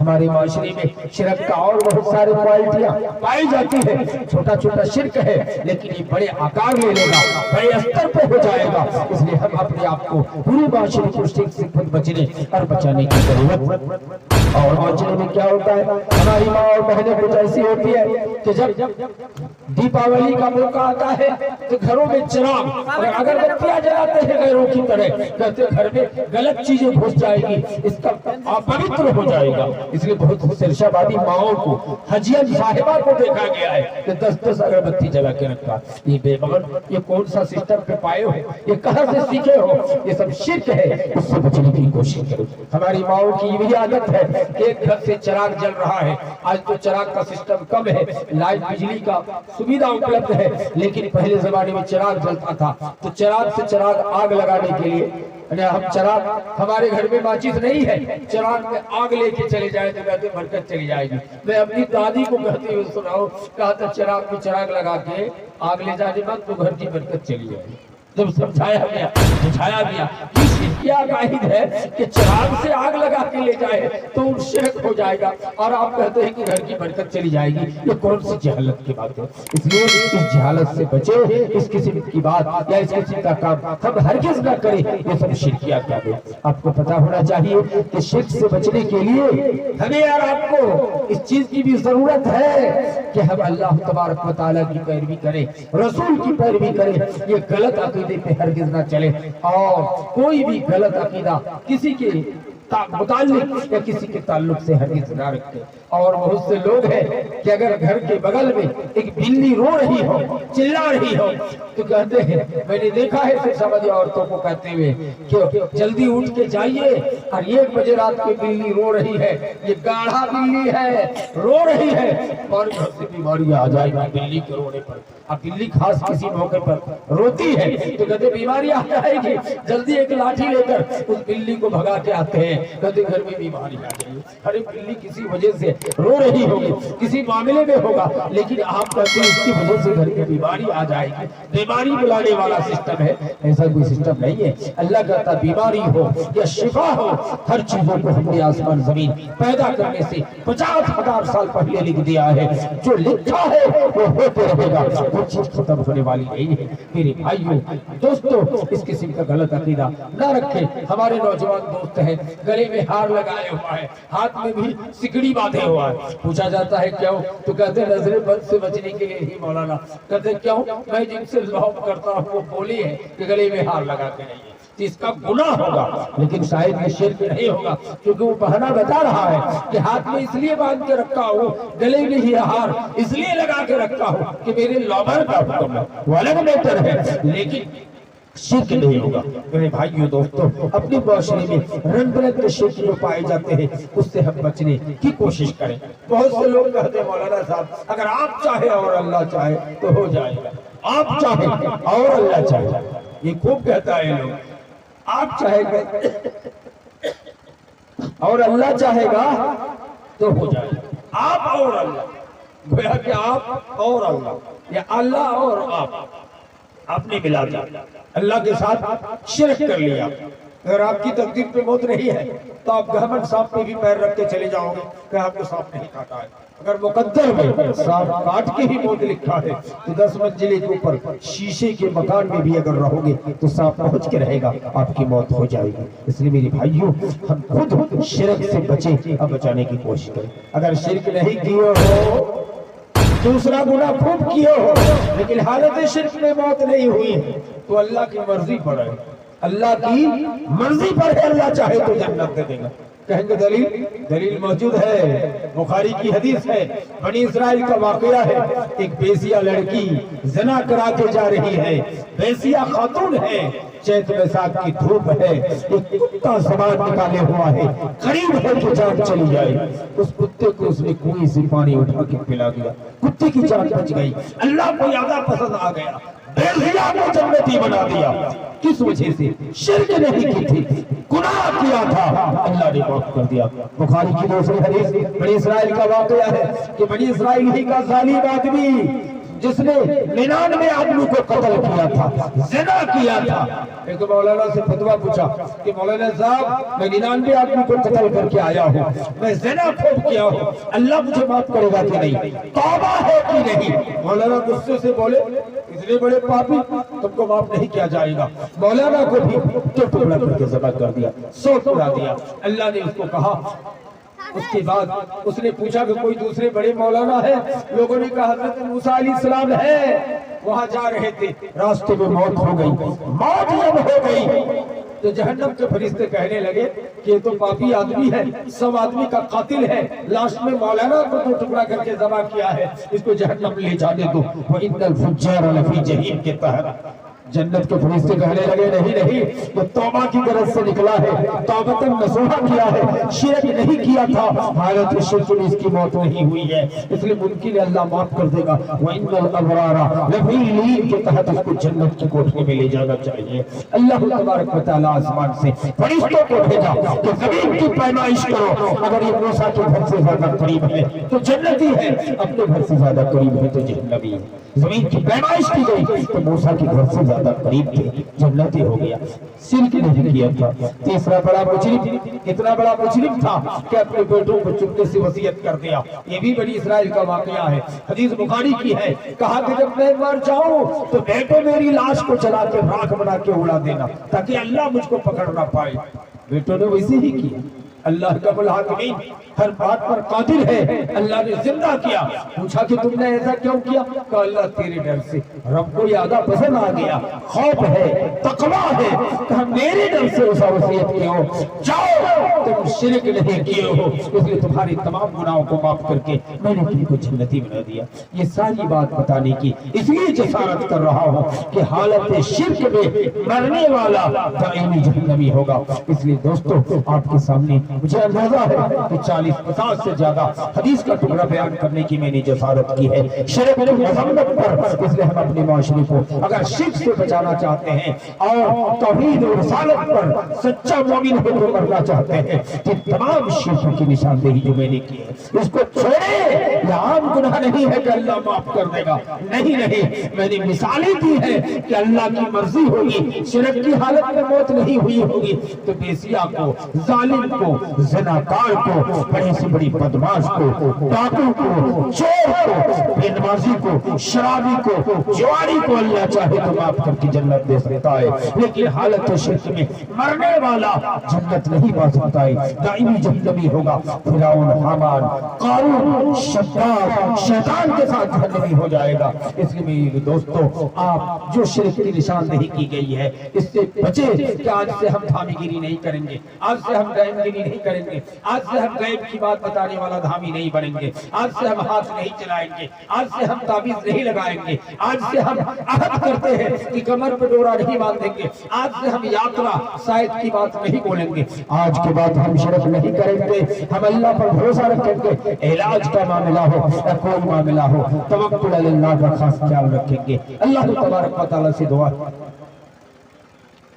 ہمارے معاشرے میں شرک کا اور بہت سارے کوالٹیاں پائی جاتی ہیں. چھوٹا چھوٹا شرک ہے لیکن یہ بڑے آکار لے لے گا, بڑے استر پہ ہو جائے گا. اس لیے ہم اپنے آپ کو پورے معاشرے کو شرک سے خود بچنے اور بچانے کی ضرورت. اور معاشرے میں کیا ہوتا ہے, ہماری ماں اور بہنیں کچھ ایسی ہوتی ہے کہ جب دیپاولی کا موقع آتا ہے تو گھروں میں چراغ اور اگربتیاں جلاتے ہیں غیروں کی طرح, کہتے گھر میں غلط چیزیں گھس جائے گی, اس کا اپوتر ہو جائے گا. اس لیے بہت سرشہ بادی ماؤں کو, حجین صاحبہ کو دیکھا گیا ہے کہ 10 اگربتی جلا کے رکھا. یہ بے بغل, یہ کون سا سسٹم پہ پائے ہو, یہ کہاں سے سیکھے ہو؟ یہ سب شرک ہے, اس سے بچنے کی کوشش کرو. ہماری ماؤں کی یہ عادت ہے کہ ایک گھر سے چراغ جل رہا ہے. آج تو چراغ کا سسٹم کم ہے, لائٹ بجلی کا سویدھا اپلبدھ ہے, لیکن پہلے زمانے میں چراغ جلتا تھا تو چراغ سے چراغ آگ لگانے کے لیے ہم چراغ, ہمارے گھر میں ماچس نہیں ہے, چراغ میں آگ لے کے چلے جائے تو کہتے برکت چلی جائے گی. میں اپنی دادی کو کہتے ہوئے سناؤں, کہا تھا چراغ میں چراغ لگا کے آگ لے جانے بعد تو گھر کی برکت چلی جائے گی. جب سمجھایا گیا بجھایا گیا یہ شرکیہ قائد ہے کہ چراغ سے آگ لگا کے لے جائے تو شرک ہو جائے گا, اور آپ کہتے ہیں کہ گھر کی برکت چلی جائے گی. یہ کون سی جہالت کی بات ہے؟ اس لیے اس جہالت سے بچے, اس قسم کی بات یا اس قسم کا کام ہم ہرگز نہ کریں. یہ سب شرکیہ کیا ہے, آپ کو پتا ہونا چاہیے کہ شرک سے بچنے کے لیے ہمیں اور آپ کو اس چیز کی بھی ضرورت ہے کہ ہم اللہ تبارک و تعالیٰ کی پیروی کریں, رسول کی پیروی کریں. یہ غلط عقیدے پہ ہرگز نہ چلے, اور کوئی بھی غلط عقیدہ کسی کے متعلق یا کسی کے تعلق سے ہرگز نہ رکھتے. اور بہت سے لوگ ہیں کہ اگر گھر کے بغل میں ایک بلی رو رہی ہو, چلا رہی ہو, تو کہتے ہیں, میں نے دیکھا ہے پھر سمجھے عورتوں کو کہتے ہوئے کہ جلدی اٹھ کے جائیے, اور 1 بجے رات کی بلی رو رہی ہے, یہ گاڑھا بلی ہے, رو رہی ہے, اور گھر سے بیماریاں آ جائیں گی بلی کے رونے پر. اب بلی خاص کسی موقع پر روتی ہے تو کہتے بیماریاں آ جائیں گی, جلدی ایک لاٹھی لے کر اس بلی کو بھگا کے آتے ہیں, کہتے گھر میں بیماری آ جائے گی. ارے بلی کسی وجہ سے رو رہی ہوگی, کسی معاملے میں ہوگا, لیکن آپ کہتے ہیں اس کی وجہ سے گھر میں بیماری آ جائے گی. بیماری بلانے والا سسٹم ہے, ایسا کوئی سسٹم نہیں ہے. اللہ کہتا بیماری ہو یا شفا ہو, ہر چیزوں کو ہم نے آسمان زمین پیدا کرنے سے 50,000 سال پہلے لکھ دیا ہے. جو لکھا ہے وہ ہوتے رہے گا, وہ چیز ختم ہونے والی نہیں ہے. میرے بھائیوں دوستوں, اس قسم کا غلط عقیدہ نہ رکھیں. ہمارے نوجوان دوست ہیں, گلے میں ہار لگائے ہوا ہے, ہاتھ میں بھی سکڑی باندھے ہوا ہے. پوچھا جاتا ہے کیوں, تو کہتے ہیں نظر بد سے بچنے کے لیے ہی مولانا. کہتے ہیں کیوں, میں جن سے لوب کرتا ہوں وہ بولی ہے کہ گلے میں ہار لگا کے نہیں, اس کا گناہ ہوگا, لیکن شاید یہ شرک نہیں ہوگا, کیونکہ وہ بہانہ بتا رہا ہے کہ ہاتھ میں اس لیے باندھ کے رکھا ہوں, گلے میں ہی ہار اس لیے لگا کے رکھا ہوں کہ میرے لوبر کا حکم ہے, وہ الگ میٹر ہے, لیکن شرک نہیں ہوگا. میرے بھائیوں دوستوں, اپنے معاشرے میں رنگ برنگ شرک جو پائے جاتے ہیں اس سے ہم بچنے کی کوشش کریں. بہت سے لوگ کہتے ہیں مولانا صاحب اگر آپ چاہے اور اللہ چاہے تو ہو جائے گا, آپ چاہے اور اللہ چاہے, یہ خوب کہتا ہے لوگ, آپ چاہے گا اور اللہ چاہے گا تو ہو جائے گا. آپ اور اللہ, گویا کہ آپ اور اللہ یا اللہ اور آپ نے ملا دیا, اللہ کے ساتھ شرک کر لیا. اگر آپ کی تقدیر پہ موت نہیں ہے تو آپ گہمن سانپ پہ بھی پیر رکھ کے چلے جاؤ گے کہ آپ کو سانپ نہیں کاٹا ہے. اگر مقدر میں سانپ کاٹ کے ہی موت لکھا ہے تو 10 منزلے کے اوپر شیشے کے مکان میں بھی اگر رہو گے تو سانپ پہنچ کے رہے گا, آپ کی موت ہو جائے گی. اس لیے میرے بھائیوں, ہم خود شرک سے بچیں اور بچانے کی کوشش کریں. اگر شرک نہیں کیے ہو, دوسرا گناہ خوب کیے ہو, لیکن حالت شرک میں موت نہیں ہوئی ہے تو اللہ کی مرضی پر ہے, اللہ کی مرضی پر ہے, اللہ چاہے تو جنت دے دے گا. کہیں گے دلیل موجود ہے, بخاری کی حدیث ہے, بنی اسرائیل کا واقعہ ہے. ایک بیسیہ لڑکی زنا کرا کے جا رہی ہے, بیسیہ خاتون ہے, چیت بیساکھ کی دھوپ ہے, ایک کتا زبان نکالے ہوا ہے, قریب ہے کہ جان چلی جائے. اس کتے کو اس نے کنویں سے پانی اٹھا کے پلا دیا, کتے کی جان بچ گئی. اللہ کو زیادہ پسند آ گیا, بیسیہ کو جنتی بنا دیا. کس وجہ سے؟ شرک نہیں کی تھی, گناہ کیا تھا, اللہ نے معاف کر دیا. بخاری کی دوسری حدیث بنی اسرائیل کا واقعہ ہے کہ بنی اسرائیل ہی کا ظالم آدمی جس نے 99 آدمی کو قتل کیا تھا، زنا کیا تھا، ایک تو مولانا سے فتویٰ پوچھا کہ مولانا صاحب میں 99 آدمی کو قتل کر کے آیا ہوں، میں زنا خوب کیا ہوں، اللہ مجھے معاف کرے گا کہ نہیں، توبہ ہے کہ نہیں؟ مولانا غصے سے بولے اتنے بڑے پاپی تم کو معاف نہیں کیا جائے گا۔ مولانا کو بھی تو ٹکڑا کر کے ذبح کر دیا، 100 ٹکڑا دیا۔ اللہ نے اس کو کہا، اس کے بعد اس نے پوچھا کہ کوئی دوسرے بڑے مولانا ہے؟ لوگوں نے کہا حضرت موسیٰ علیہ السلام ہے، وہاں جا رہے تھے، راستے میں موت ہو گئی۔ موت جب ہو گئی تو جہنم کے فرشتے کہنے لگے کہ یہ تو پاپی آدمی ہے، سب آدمی کا قاتل ہے، لاسٹ میں مولانا کو تو ٹکڑا کر کے ذبح کیا ہے، اس کو جہنم لے جانے دو۔ وَإِنَّ الْفُجَّارَ لَفِي جَحِيمٍ کے تحت جنت کے فرشتے کہنے لگے نہیں، وہ توبہ کی غرض سے نکلا ہے، توبۃ نصوحہ کیا ہے، شرک نہیں کیا تھا، حالت شرک میں اس کی موت نہیں ہوئی ہے، اس لیے ممکن ہے اللہ معاف کر دے گا۔ وَإِنَّ الْأَبْرَارَ لَفِي عِلِّيِّينَ کے تحت اس کو جنت کی کوٹھی میں لے جانا چاہیے۔ اللہ تبارک و تعالیٰ آسمان سے فرشتوں کو بھیجا کہ زمین کی پیمائش کرو، اگر یہ موسیٰ کے گھر سے زیادہ قریب ہے تو جنتی ہے، اپنے گھر سے زیادہ قریب ہے تو جہنمی ہے۔ زمین کی پیمائش کی گئی تو موسیٰ کے گھر سے زیادہ قریب تھے، جنتی ہو گیا۔ شرک نہیں کیا تھا۔ تیسرا بڑا مجرم، اتنا بڑا مجرم تھا کہ اپنے بیٹوں کو چپکے سے وصیت کر دیا۔ یہ بھی بنی اسرائیل کا واقعہ ہے، حدیث بخاری کی ہے، کہا کہ جب میں مر جاؤں تو بیٹوں میری لاش کو جلا کے راکھ بنا کے اڑا دینا تاکہ اللہ مجھ کو پکڑ نہ پائے۔ بیٹوں نے ویسے ہی کیا۔ اللہ کا الحاکمین ہر بات پر قادر ہے، اللہ نے زندہ کیا۔ پوچھا کہ تم نے ایسا کیوں کیا؟ کہا اللہ تیرے ڈر سے، رب کو یادہ پسند آ گیا، خوف ہے، تقویٰ ہے، کہا میرے ڈر سے اسا وصیت کی ہو، جاؤ تم شرک نہیں کیے ہو، اس لیے تمہاری تمام گناہوں کو معاف کر کے میں نے تم کو جنتی بنا دیا۔ یہ ساری بات بتانے کی اس لیے جسارت کر رہا ہوں کہ حالت شرک میں مرنے والا دائمی جہنمی ہوگا۔ اس لیے دوستو آپ کے سامنے مجھے اندازہ ہے کہ 40-50 سے زیادہ حدیث کا ٹکڑا بیان کرنے کی میں نے جسارت کی ہے شرک کی مذمت پر۔ اس لیے ہم اپنے معاشرے کو اگر شرک سے بچانا چاہتے ہیں اور توحید و رسالت پر سچا مومن ہو کے مرنا چاہتے ہیں کہ تمام شرک کی نشاندہی جو میں نے کی ہے اس کو چھوڑے۔ یہ عام گناہ نہیں ہے کہ اللہ معاف کر دے گا، نہیں، میں نے مثالیں دی ہے کہ اللہ کی مرضی ہوگی، شرک کی حالت میں موت نہیں ہوئی ہوگی تو بیسیہ کو، ظالم کو، زناکار کو، بڑی سے بڑی بدماش کو، ڈاکو کو، چور کو، بے نمازی کو، شرابی کو، جواری کو اللہ چاہے تو معاف کر کے جنت دے سکتا ہے، لیکن حالت شرک میں مرنے والا جنت نہیں پا سکتا ہے، دائمی جہنمی ہوگا۔ فرعون، حامان، قارون، شداد، شیطان کے ساتھ جہنمی ہو جائے گا۔ اس لیے میرے دوستو آپ جو شرک کی نشاندہی کی گئی ہے اس سے بچے کہ آج سے ہم دھامی گیری نہیں کریں گے، آج سے ہم غیب گیری نہیں کریں گے، آج سے ہم غیب کی بات بتانے والا دھامی نہیں بنیں گے، آج سے ہم ہاتھ نہیں چلائیں گے، آج سے ہم تعویذ نہیں لگائیں گے، آج سے ہم عہد کرتے ہیں کہ کمر پہ ڈورا نہیں باندھیں گے، آج سے ہم یاترا سائد کی بات نہیں بولیں گے، آج کے بعد ہم شرک نہیں کریں گے، ہم اللہ پر بھروسہ رکھیں گے، علاج کا معاملہ ہو یا کوئی معاملہ ہو توکل علی اللہ کا خاص خیال رکھیں گے۔ اللہ تبارک و تعالیٰ سے دعا ہے،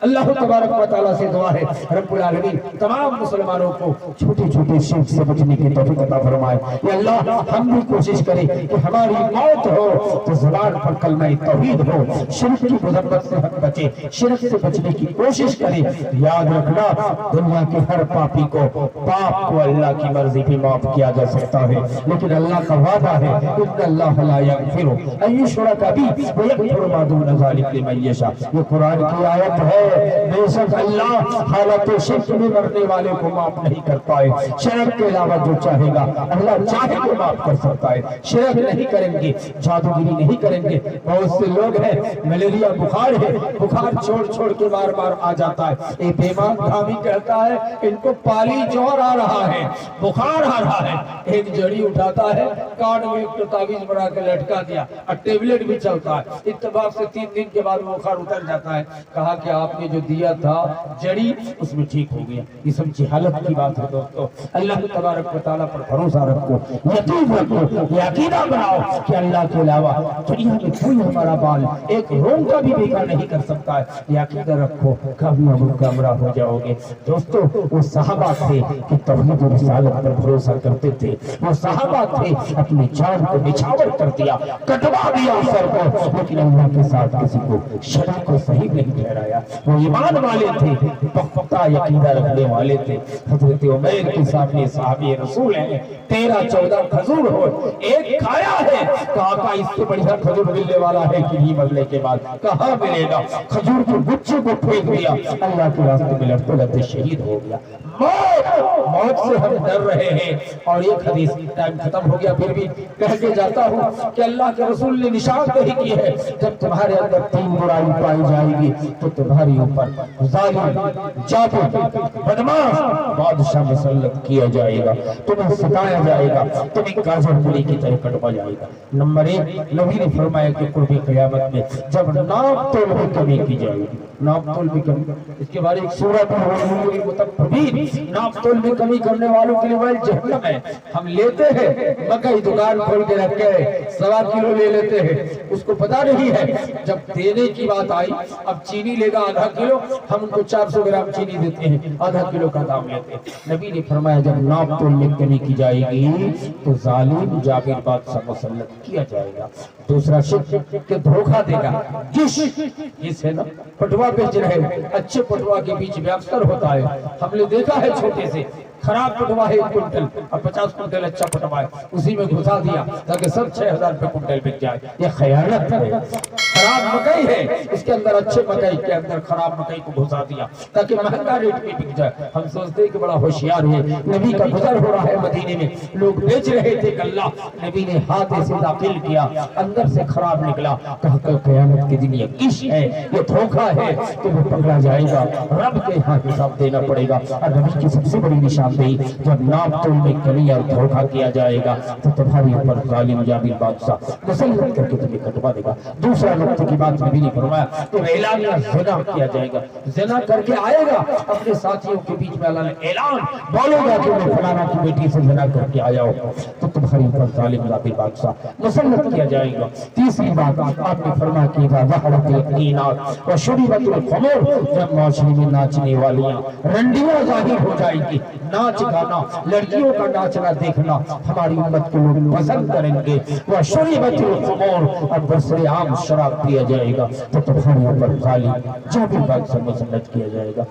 اللہ تبارک و تعالیٰ سے دعا ہے رب العالمین تمام مسلمانوں کو چھوٹے چھوٹے شرک سے بچنے کی توفیق عطا فرمائے۔ یا اللہ ہم بھی کوشش کریں کہ ہماری موت ہو تو زبان پر کلمہ توحید ہو، شرک کی مذمت سے ہم بچیں، شرک سے بچنے کی کوشش کریں۔ یاد رکھنا دنیا کے ہر پاپی کو، پاپ کو اللہ کی مرضی پہ معاف کیا جا سکتا ہے، لیکن اللہ کا وعدہ ہے ان اللہ لا یغفر ان یشرک بہ ویغفر ما دون ذلک لمن یشاء۔ یہ قرآن کی آیت ہے، بے شک اللہ حالت شرک میں مرنے والے کو معاف نہیں کرتا ہے، شرک کے علاوہ جو چاہے گا اللہ چاہے تو معاف کر سکتا ہے۔ شرک نہیں کریں گے، جادوگری نہیں کریں گے۔ بہت سے لوگ ہیں ملیریا بخار ہے، بخار چھوڑ چھوڑ کے بار بار آ جاتا ہے، ایک بیمان دھامی کہتا ہے ان کو پالی جوہر آ رہا ہے، بخار آ رہا ہے، ایک جڑی اٹھاتا ہے کان میں ایک تعویذ بنا کے لٹکا دیا اور ٹیبلٹ بھی چلتا ہے، اتفاق سے 3 دن کے بعد بخار اتر جاتا ہے۔ کہا کہ آپ آپ نے جو دیا تھا جڑی اس میں ٹھیک ہو گیا. یہ سب جہالت کی بات ہے دوستو. اللہ تبارک و تعالیٰ پر بھروسہ رکھو, یقین رکھو, یہ عقیدہ بناؤ کہ اللہ کے علاوہ دنیا میں کوئی ہمارا بال ایک روم کا بھی بیکار نہیں کر سکتا ہے. یہ عقیدہ رکھو, کبھی ہم گمراہ ہو جاؤ گے. دوستو وہ صحابہ تھے کہ توحید و رسالت پر بھروسہ کرتے تھے. وہ صحابہ تھے اپنی جان کو نچھاور کر دیا, کٹوا دیا سر کو, لیکن اللہ کے ساتھ کسی کو شریک کو صحیح نہیں ٹھہرایا. وہ ایمان والے تھے, پختہ عقیدہ رکھنے والے تھے. حضرت عمیر کے سامنے صحابی رسول ہیں, 13-14 کھجور ہو, ایک کھایا ہے, کہا کہ اس سے بڑھیا کھجور ملنے والا ہے کہ نہیں مرنے کے بعد کہاں ملے گا. کھجور کے گچھے کو پھینک دیا, اللہ کے راستے میں لڑتے لڑتے شہید ہو گیا. موت سے ہم ڈر رہے ہیں. اور ایک حدیث, ٹائم ختم ہو گیا پھر بھی کہہ کے جاتا ہوں کہ اللہ کے رسول نے نشان دہی کی ہے, جب تمہارے اندر 3 برائی پائی جائے گی تو تمہاری اوپر ظالم, جابر, بدماش بادشاہ مسلط کیا جائے گا, تمہیں ستایا جائے گا, تمہیں گاجر مولی کی طرح کٹوا جائے گا. نمبر 1, نبی نے فرمایا کہ قرب قیامت میں جب ناپ تول میں کمی کی جائے گی, ناپ تول میں کمی, اس کے بارے ایک سورت ہے متفقین, ناپ تول میں کمی کرنے والوں کے لیے ویل جہنم ہے. ہم لیتے ہیں مکئی دکان کھول کے رکھ کے 1.25 کلو لے لیتے ہیں, اس کو پتا نہیں ہے جب دینے کی بات آئی اب چینی لے گا آدھا کلو, ہم ان کو 400 گرام چینی دیتے ہیں, آدھا کلو کا دام لیتے ہیں. نبی نے فرمایا جب ناپ تول میں کمی کی جائے گی تو ظالم جابر بادشاہ مسلط کیا جائے گا. دوسرا شرک کہ دھوکہ دے گا. جس ہے نا پٹوا بیچ رہے, اچھے پٹوا کے بیچ میں اکثر ہوتا ہے, ہم نے دیکھا ہے چھوٹے سے خراب پٹوا ہے 1 کنٹل اور 50 کنٹل اچھا پٹوا ہے, اسی میں گھسا دیا تاکہ سب 6000 روپے کنٹل بک جائے. یہ خیانت ہے. خراب مکئی ہے, اس کے اندر اچھے مکئی کے اندر خراب مکئی کو گھسا دیا تاکہ مہنگا ریٹ میں بک جائے. ہم سوچتے ہیں کہ بڑا ہوشیار ہے, نبی کا گزر ہو رہا ہے مدینے میں, لوگ بیچ رہے تھے غلہ, نبی نے ہاتھ سے داخل کیا, اندر سے خراب نکلا. کہا کل قیامت کے دن یہ غش ہے, یہ دھوکہ ہے, تو وہ پکڑا جائے گا, رب کے ہاں حساب دینا پڑے گا. اور نبی کی سب سے بڑی نشاندہی جب ناپ تول میں کمی اور دھوکہ کیا جائے گا تو تمہاری اوپر ظالم جابر بادشاہ مسلط کر کے تمہیں کٹوا دے گا. دوسرا نقطے کی بات نبی نے فرمایا تو اعلان زنا کیا جائے گا. زنا کر کے آئے گا اپنے ساتھیوں کے بیچ میں اللہ نے اعلان بولے گا کہ میں فلانا کی بیٹی سے زنا کر کے آیا ہوں, تو تمہاری اوپر ظالم جابر بادشاہ مسلط کیا جائے گا. تیسری بات آپ نے فرمایا کہ ظہرت القینات وشربت الخمر, جب معاشرے میں ناچنے والیاں رنڈیاں ظاہر ہو جائے گی, ناچ گانا, لڑکیوں کا ناچنا دیکھنا ہماری امت کے لوگ پسند کریں گے. وشربت الخمر, اور برسر عام شراب پیا جائے گا, تو تمہارے اوپر ظالم جابر بادشاہ مسلط کیا جائے گا.